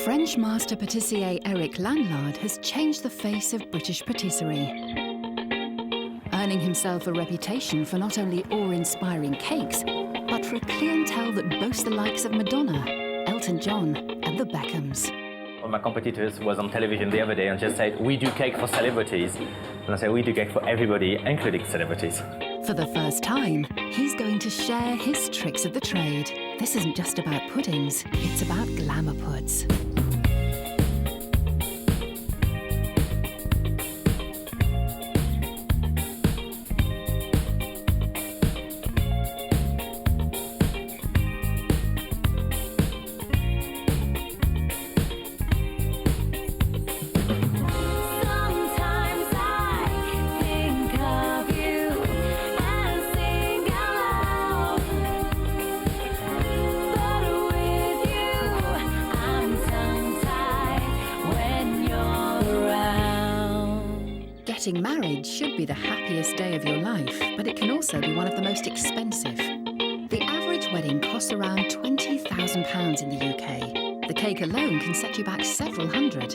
French master patissier Eric Lanlard has changed the face of British patisserie, earning himself a reputation for not only awe-inspiring cakes, but for a clientele that boasts the likes of Madonna, Elton John, and the Beckhams. One of my competitors was on television the other day and just said, "We do cake for celebrities." And I said, "We do cake for everybody, including celebrities." For the first time, he's going to share his tricks of the trade. This isn't just about puddings, it's about Glamour Puds. Getting married should be the happiest day of your life, but it can also be one of the most expensive. The average wedding costs around £20,000 in the UK. The cake alone can set you back several hundred.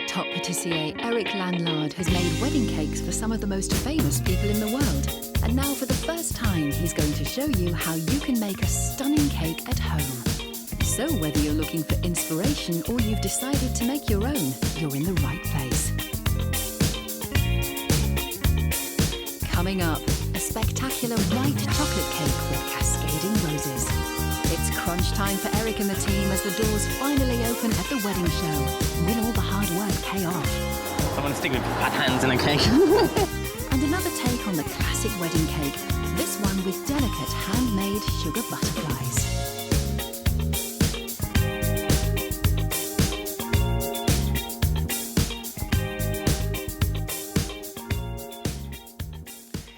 Top patissier Eric Lanlard has made wedding cakes for some of the most famous people in the world. And now for the first time, he's going to show you how you can make a stunning cake at home. So whether you're looking for inspiration or you've decided to make your own, you're in the right place. Coming up, a spectacular white chocolate cake with cascading roses. It's crunch time for Eric and the team as the doors finally open at the wedding show. Will all the hard work pay off? I want to stick with flat hands in a cake. And another take on the classic wedding cake, this one with delicate handmade sugar butterflies.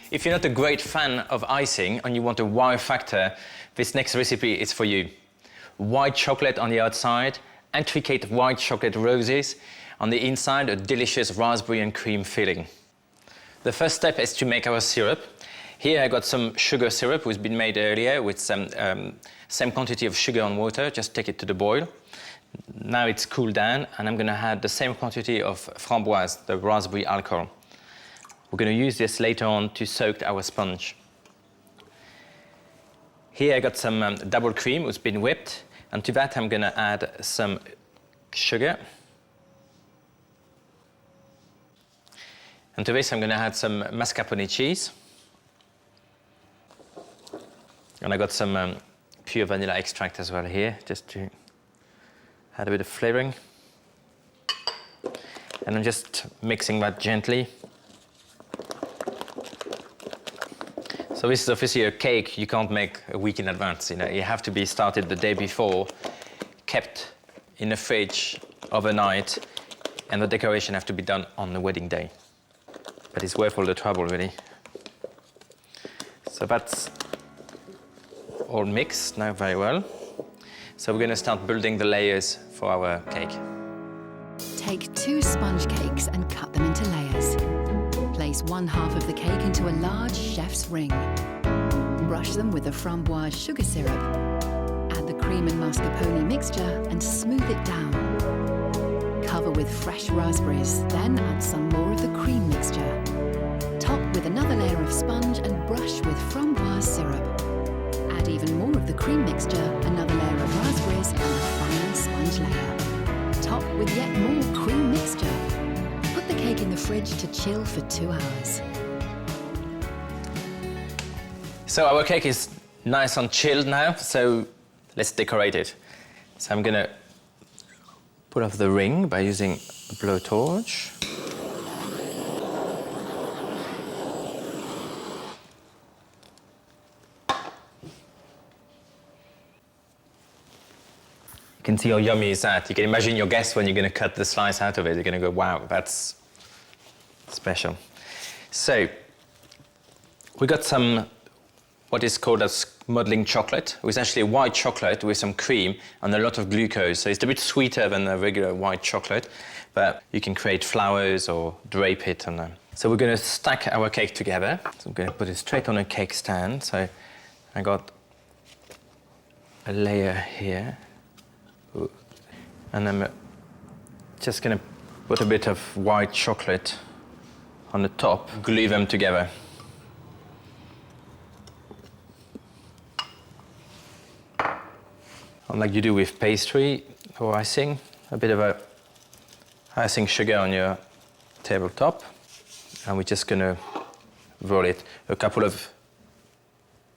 If you're not a great fan of icing and you want a wow factor, this next recipe is for you. White chocolate on the outside, intricate white chocolate roses, on the inside a delicious raspberry and cream filling. The first step is to make our syrup. Here I got some sugar syrup which has been made earlier with some same quantity of sugar and water, just take it to the boil. Now it's cooled down and I'm going to add the same quantity of framboise, the raspberry alcohol. We're going to use this later on to soak our sponge. Here I got some double cream which has been whipped, and to that I'm going to add some sugar. And to this I'm going to add some mascarpone cheese. And I got some pure vanilla extract as well here, just to add a bit of flavouring. And I'm just mixing that gently. So this is obviously a cake you can't make a week in advance. You have to be started the day before, kept in the fridge overnight, and the decoration have to be done on the wedding day. But it's worth all the trouble, really. So that's all mixed now very well. So we're going to start building the layers for our cake. Take 2 sponge cakes and cut them into layers. Place one half of the cake into a large chef's ring. Brush them with the framboise sugar syrup. Add the cream and mascarpone mixture and smooth it down. Cover with fresh raspberries, then add some more of the cream mixture. Top with another layer of sponge and brush with framboise syrup. Add even more of the cream mixture, another layer of raspberries and a final sponge layer. Top with yet more cream mixture. Put the cake in the fridge to chill for 2 hours. So our cake is nice and chilled now, so let's decorate it. So I'm gonna pull off the ring by using a blowtorch. You can see how yummy is that. You can imagine your guests when you're gonna cut the slice out of it. They're gonna go, wow, that's special. So we got some what is called as modeling chocolate, which is actually white chocolate with some cream and a lot of glucose. So it's a bit sweeter than a regular white chocolate, but you can create flowers or drape it. And so we're going to stack our cake together. So I'm going to put it straight on a cake stand. So I got a layer here, and I'm Just gonna put a bit of white chocolate on the top, glue them together. Like you do with pastry or icing, a bit of a icing sugar on your tabletop, and we're just gonna roll it a couple of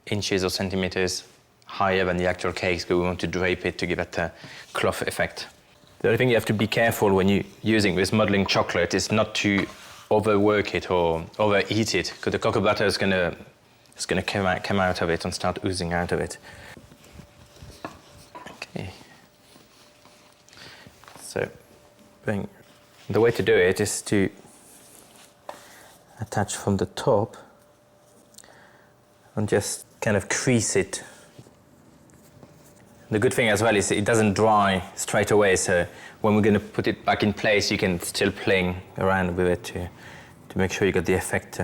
inches or centimeters higher than the actual cakes, because we want to drape it to give it a cloth effect. The only thing you have to be careful when you're using this modeling chocolate is not to overwork it or overheat it, because the cocoa butter is gonna come out of it and start oozing out of it. Okay. So, the way to do it is to attach from the top and just kind of crease it. The good thing as well is it doesn't dry straight away, so when we're going to put it back in place, you can still playing around with it to make sure you get the effect.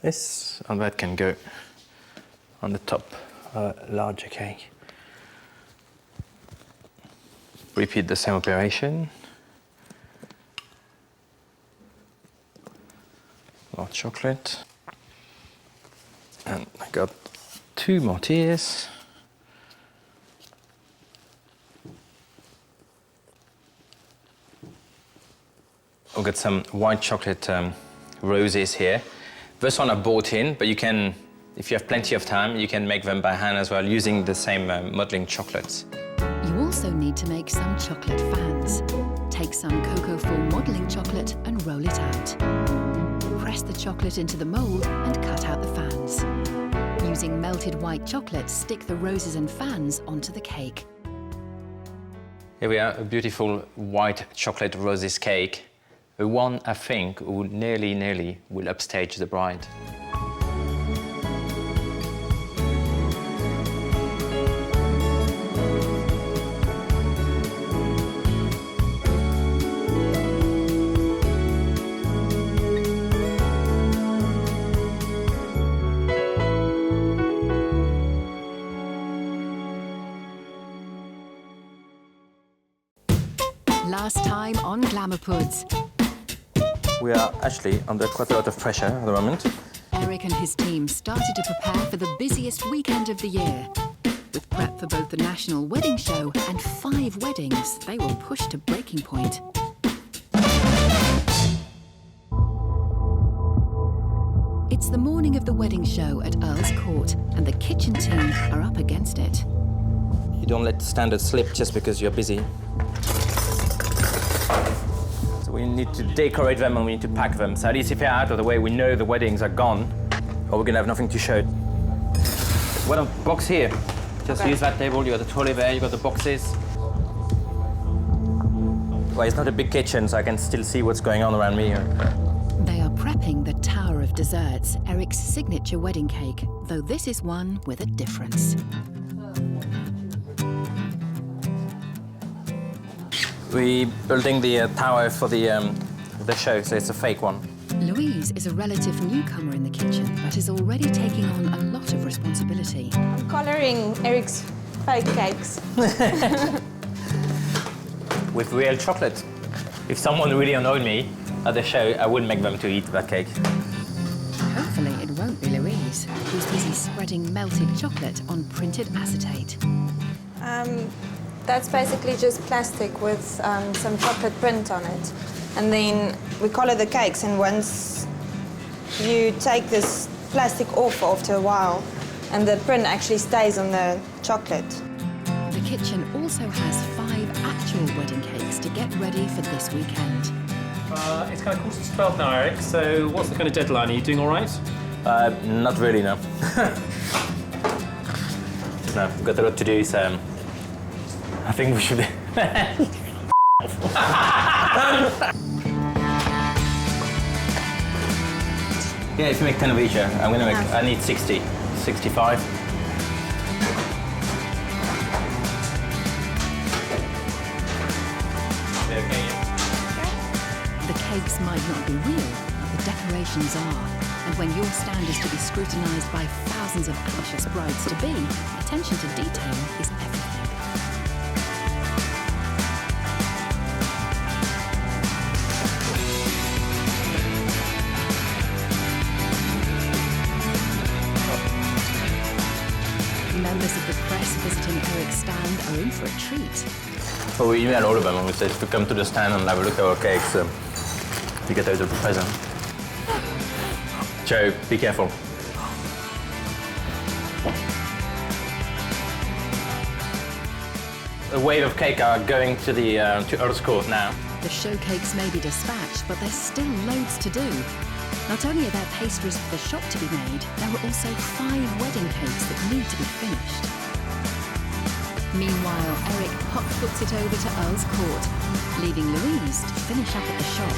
This, and that can go on the top larger cake. Repeat the same operation. More chocolate. And I got 2 more tiers. I've got some white chocolate roses here. This one I bought in, but you can, if you have plenty of time, you can make them by hand as well using the same modeling chocolates. You also need to make some chocolate fans. Take some cocoa foam modeling chocolate and roll it out. Press the chocolate into the mold and cut out the fans. Using melted white chocolate, stick the roses and fans onto the cake. Here we are, a beautiful white chocolate roses cake. The one, I think, who nearly will upstage the bride. Last time on Glamour Puds. We are actually under quite a lot of pressure at the moment. Eric and his team started to prepare for the busiest weekend of the year. With prep for both the National Wedding Show and 5 weddings, they will push to breaking point. It's the morning of the wedding show at Earl's Court, and the kitchen team are up against it. You don't let standards slip just because you're busy. So we need to decorate them and we need to pack them. So at least if they're out of the way, we know the weddings are gone, or we're gonna have nothing to show. Well, a box here. Just use that table, you got the trolley there, you got the boxes. Well, it's not a big kitchen, so I can still see what's going on around me here. They are prepping the Tower of Desserts, Eric's signature wedding cake, though this is one with a difference. We're building the tower for the show, so it's a fake one. Louise is a relative newcomer in the kitchen, but is already taking on a lot of responsibility. I'm colouring Eric's fake cakes. With real chocolate. If someone really annoyed me at the show, I would make them to eat that cake. Hopefully it won't be Louise, who's busy spreading melted chocolate on printed acetate. That's basically just plastic with some chocolate print on it. And then we colour the cakes, and once you take this plastic off after a while, and the print actually stays on the chocolate. The kitchen also has 5 actual wedding cakes to get ready for this weekend. It's kind of quarter to 12 now, Eric, so what's the kind of deadline? Are you doing all right? Not really, no. No, we've got a lot to do, so I think we should... Yeah, if you make 10 of each, I'm gonna make, I need 60, 65. cakes might not be real, but the decorations are. And when your stand is to be scrutinised by thousands of anxious brides-to-be, attention to detail is everything. Members of the press visiting Eric's stand are in for a treat. Well, we emailed all of them and we said to come to the stand and have a look at our cakes to get out of the present. Joe, be careful. A wave of cake are going to the to Earl's Court now. The show cakes may be dispatched, but there's still loads to do. Not only are there pastries for the shop to be made, there are also 5 wedding cakes that need to be finished. Meanwhile, Eric hot-foots it over to Earl's Court, leaving Louise to finish up at the shop.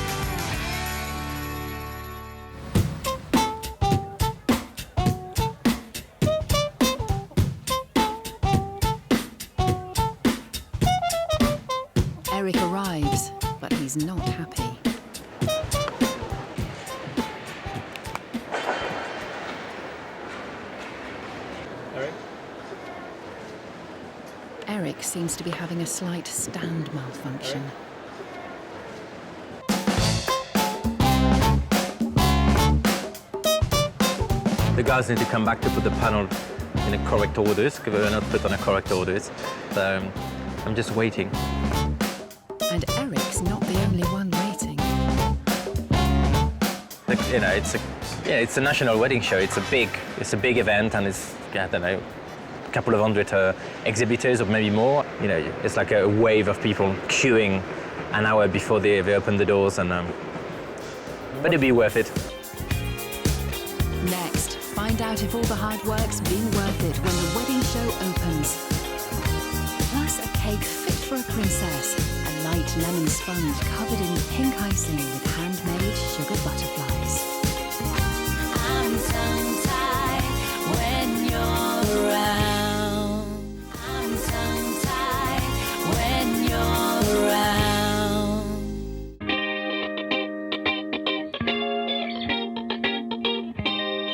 Eric arrives, but he's not happy. Eric seems to be having a slight stand malfunction. The guys need to come back to put the panel in the correct orders, because they were not put on the correct orders. So I'm just waiting. And Eric's not the only one waiting. You know, it's a national wedding show. It's a big event, and it's, I don't know, a couple of hundred exhibitors or maybe more. You know, it's like a wave of people queuing an hour before they open the doors, and but it'll be worth it. Next, find out if all the hard work's been worth it when the wedding show opens. Plus, a cake fit for a princess, a light lemon sponge covered in pink icing with handmade sugar butterflies. I'm tongue-tied when you're around. I'm tongue-tied when you're around.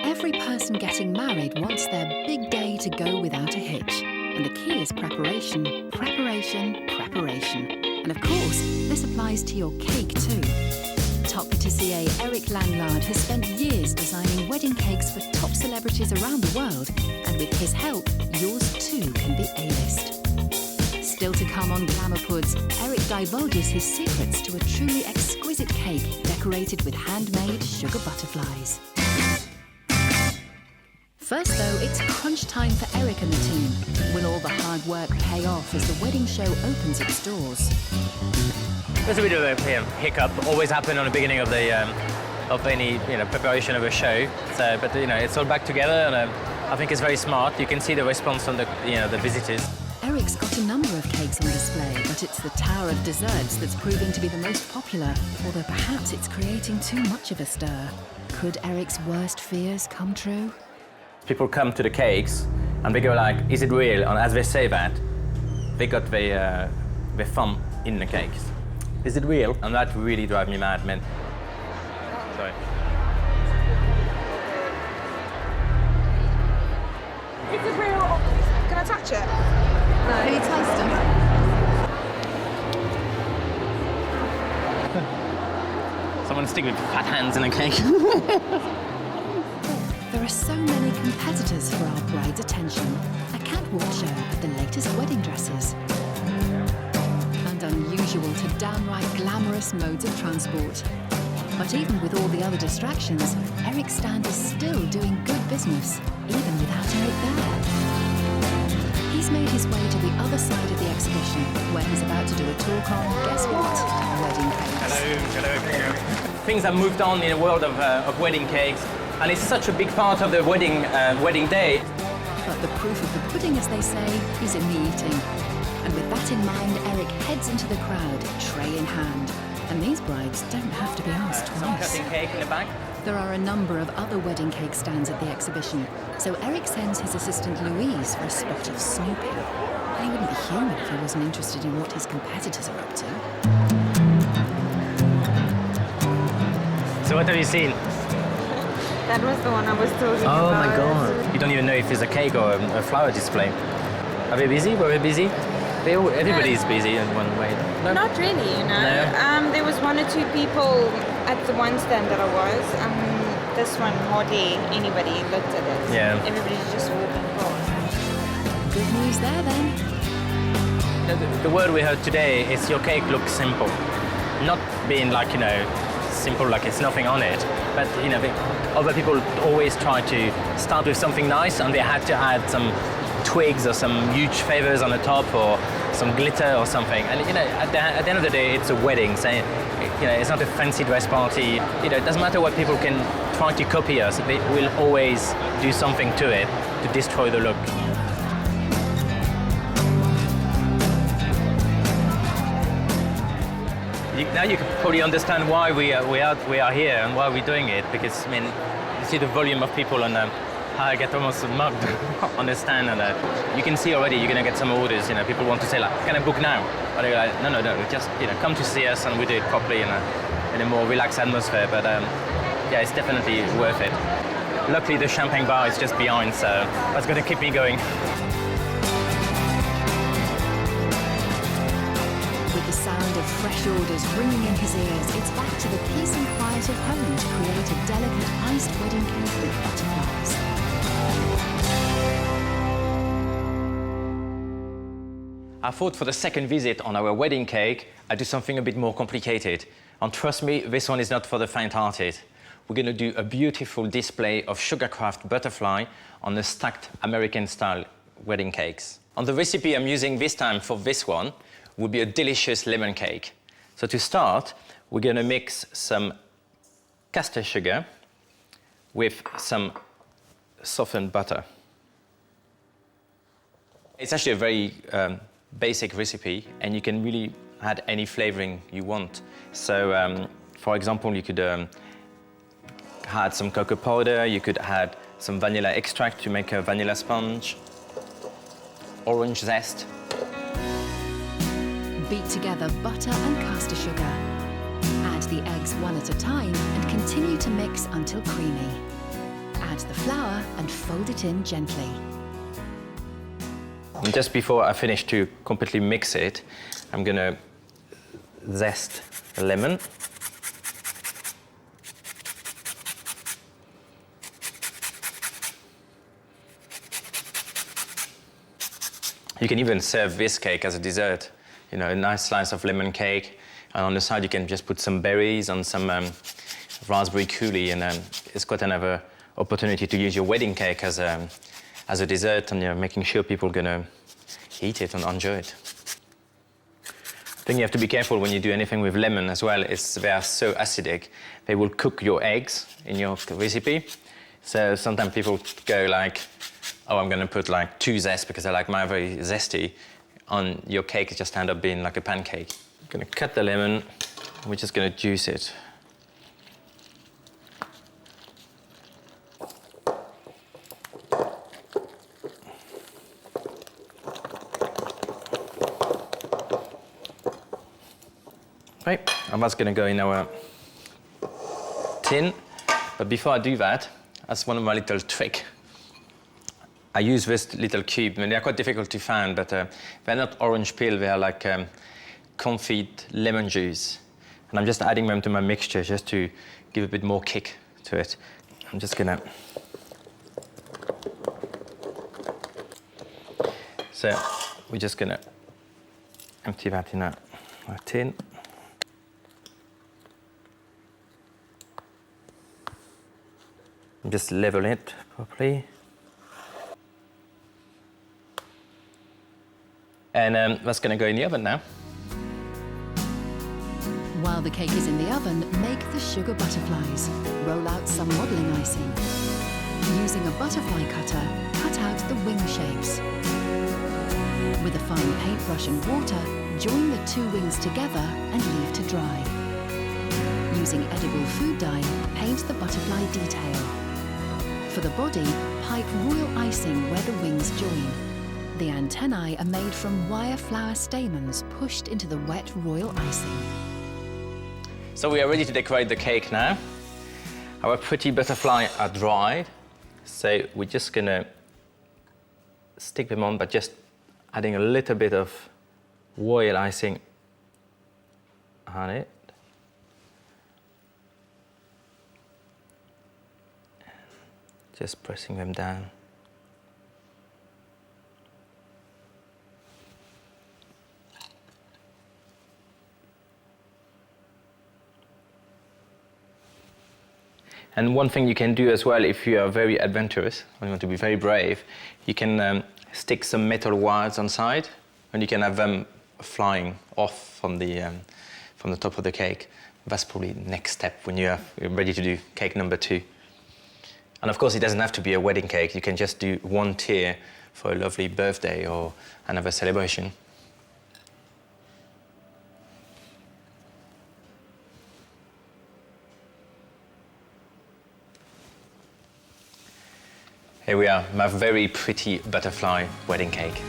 Every person getting married wants their big day to go without a hitch. And the key is preparation, preparation, preparation. And of course, this applies to your cake too. Top patissier Eric Lanlard has spent years designing wedding cakes for top celebrities around the world, and with his help, yours too can be A-list. Still to come on Glamour Puds, Eric divulges his secrets to a truly exquisite cake decorated with handmade sugar butterflies. First though, it's crunch time for Eric and the team. Will all the hard work pay off as the wedding show opens its doors? There's a bit of a hiccup, always happen on the beginning of the of any preparation of a show. So, but it's all back together, and I think it's very smart. You can see the response from the the visitors. Eric's got a number of cakes on display, but it's the tower of desserts that's proving to be the most popular. Although perhaps it's creating too much of a stir. Could Eric's worst fears come true? People come to the cakes and they go like, "Is it real?" And as they say that, they got their thumb in the cakes. Is it real? And that really drives me mad, man. Sorry. Is it real? Can I touch it? No. Can you taste it? Someone stick with fat hands in a cake. There are so many competitors for our bride's attention. A catwalk show of the latest wedding dresses. And unusual to downright glamorous modes of transport. But even with all the other distractions, Eric's stand is still doing good business, even without Eric there. He's made his way to the other side of the exhibition, where he's about to do a talk on, guess what? Wedding cakes. Hello. Things have moved on in the world of wedding cakes, and it's such a big part of the wedding day. But the proof of the pudding, as they say, is in the eating. And with that in mind, Eric heads into the crowd, tray in hand. And these brides don't have to be asked Some twice. cutting cake in the back. There are a number of other wedding cake stands at the exhibition, so Eric sends his assistant Louise for a spot of snooping. He wouldn't be human if he wasn't interested in what his competitors are up to. So what have you seen? That was the one I was talking Oh about. my God. You don't even know if it's a cake or a flower display. Are we busy? Were we busy? Everybody's busy in one way. No? Not really, you know. No. There was one or two people at the one stand that I was. This one, hardly anybody looked at it. Yeah. Everybody's just walking past. Good news there then. The word we heard today is your cake looks simple. Not being like, you know, simple like it's nothing on it, but, you know, other people always try to start with something nice and they had to add some twigs or some huge feathers on the top or some glitter or something. And, you know, at the end of the day, it's a wedding. So, you know, it's not a fancy dress party. You know, it doesn't matter what people can try to copy us. They will always do something to it to destroy the look. Now you can probably understand why we are here and why we're doing it, because I mean, you see the volume of people and how I get almost mugged on the stand, and you can see already you're gonna get some orders. You know, people want to say like, "Can I book now?" Or they're like, "No, just come to see us and we do it properly in a more relaxed atmosphere." But yeah, it's definitely worth it. Luckily, the champagne bar is just behind, so that's gonna keep me going. With the sound of fresh orders ringing in his ears, it's back to the peace and quiet of home to create a delicate iced wedding cake with butterflies. I thought for the second visit on our wedding cake, I'd do something a bit more complicated. And trust me, this one is not for the faint-hearted. We're going to do a beautiful display of sugar-craft butterfly on the stacked American-style wedding cakes. On the recipe I'm using this time for this one would be a delicious lemon cake. So to start, we're going to mix some caster sugar with some softened butter. It's actually a very basic recipe, and you can really add any flavoring you want. So, for example, you could add some cocoa powder, you could add some vanilla extract to make a vanilla sponge, orange zest. Beat together butter and caster sugar. Add the eggs one at a time and continue to mix until creamy. Add the flour and fold it in gently. And just before I finish to completely mix it, I'm gonna zest a lemon. You can even serve this cake as a dessert. You know, a nice slice of lemon cake, and on the side you can just put some berries and some raspberry coulis, and it's quite another opportunity to use your wedding cake as a dessert, and you're making sure people are gonna eat it and enjoy it. I think you have to be careful when you do anything with lemon as well. They are so acidic. They will cook your eggs in your recipe. So sometimes people go like, oh, I'm gonna put like 2 zest because I like mine very zesty. On your cake, it just end up being like a pancake. I'm gonna cut the lemon. We're just gonna juice it. Right, and that's gonna go in our tin. But before I do that, that's one of my little tricks. I use this little cube. I mean, they're quite difficult to find, but they're not orange peel. They're like confit lemon juice. And I'm just adding them to my mixture just to give a bit more kick to it. I'm just gonna... So we're just gonna empty that in a tin. And just level it properly. And that's going to go in the oven now. While the cake is in the oven, make the sugar butterflies. Roll out some modelling icing. Using a butterfly cutter, cut out the wing shapes. With a fine paintbrush and water, join the 2 wings together and leave to dry. Using edible food dye, paint the butterfly detail. For the body, pipe royal icing where the wings join. The antennae are made from wire flower stamens pushed into the wet royal icing. So we are ready to decorate the cake now. Our pretty butterfly are dried, so we're just gonna stick them on, but just adding a little bit of royal icing on it. Just pressing them down. And one thing you can do as well, if you are very adventurous, or you want to be very brave, you can stick some metal wires on side, and you can have them flying off from the top of the cake. That's probably the next step when you're ready to do cake number 2. And of course, it doesn't have to be a wedding cake. You can just do one tier for a lovely birthday or another celebration. Here we are, my very pretty butterfly wedding cake.